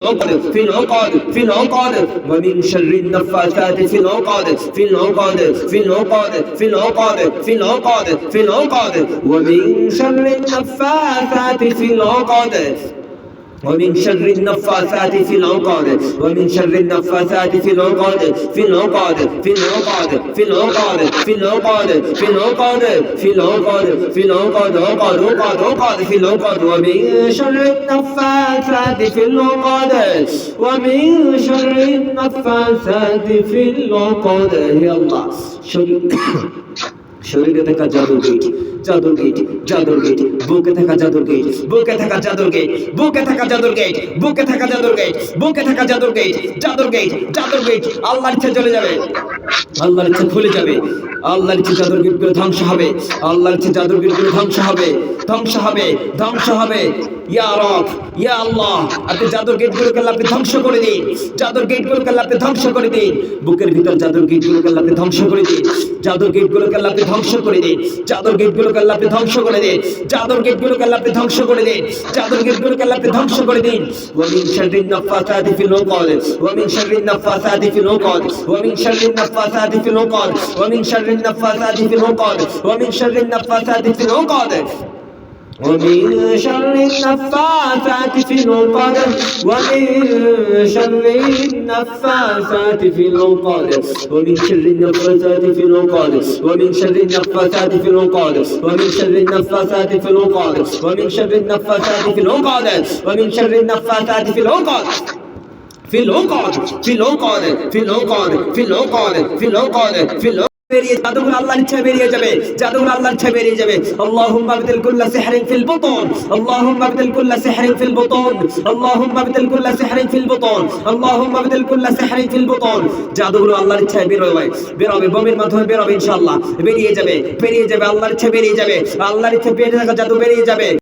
في العقد في العقد ومن شر النفاثات في العقد في العقد في العقد في العقد في العقد في العقد ومن شر النفاثات في العقد ومن شر النفاثات في العقد ومن شر النفاثات في العقد في العقد في العقد في العقد في العقد في العقد في العقد في العقد عقد عقد عقد في العقد ومن شر النفاثات في العقد ومن شر النفاثات في العقد يا الله শরীরে থাকা জাদুর গেট জাদুর গেট জাদুর গেট বুকে থাকা জাদুর গেট বুকে থাকা জাদুর গেট বুকে থাকা জাদুর গেট বুকে থাকা জাদুর গেট বুকে থাকা জাদুর গেট জাদুর গেট জাদুর গেট আল্লাহর ইচ্ছা চলে যাবে আল্লাহর ইচ্ছা খুলে যাবে আল্লাহর ইচ্ছা জাদুর গেটগুলো ধ্বংস হবে আল্লাহর ইচ্ছা জাদুর গেটগুলো ধ্বংস হবে ধ্বংস হবে ধ্বংস হবে ইয়া রব ইয়া আল্লাহ আপনি জাদুর গেটগুলোকে আপনি ধ্বংস করে দিন জাদুর গেটগুলোকে আপনি ধ্বংস করে দিন বুকের ভিতর জাদুর গেটগুলোকে আপনি ধ্বংস করে দিন জাদুর গেটগুলোকে আপনি ধ্বংস করে দিন জাদুর গেটগুলোকে আপনি ধ্বংস করে দিন জাদুর গেটগুলোকে আপনি ধ্বংস করে দিন জাদুর গেটগুলোকে আপনি ধ্বংস করে দিন ওয়ামিন শাররিন নাফাসাতি ফিল উকাদ ওয়ামিন শাররিন নাফাসাতি ফিল উকাদ ওয়ামিন শাররিন নাফাসাতি ফিল উকাদ ওয়ামিন শাররিন নাফাসাতি ফিল উকাদ ওয়ামিন শাররিন নাফাসাতি ফিল উকাদ ومن شر النفاثات في العقد ومن شر النفاثات في العقد ومن شر النفاثات في العقد ومن شر النفاثات في العقد ومن شر النفاثات في العقد ومن شر النفاثات في العقد ومن شر النفاثات في العقد في العقد في العقد في العقد في العقد في العقد في العقد বেরিয়ে জাদুগুলো আল্লাহর ইচ্ছা বেরিয়ে যাবে জাদুগুলো আল্লাহর ইচ্ছা বেরিয়ে যাবে আল্লাহুম্মা বিদিল কুল্লা সিহরিন ফিল বুতুন আল্লাহুম্মা বিদিল কুল্লা সিহরিন ফিল বুতুন আল্লাহুম্মা বিদিল কুল্লা সিহরিন ফিল বুতুন আল্লাহুম্মা বিদিল কুল্লা সিহরিন ফিল বুতুন জাদুগুলো আল্লাহর ইচ্ছায় বেরোবে বমির মাধ্যমে বেরোবে ইনশাআল্লাহ বেরিয়ে যাবে আল্লাহর ইচ্ছা বেরিয়ে যাবে আল্লাহর ইচ্ছা বেরিয়ে থাকা জাদু বেরিয়ে যাবে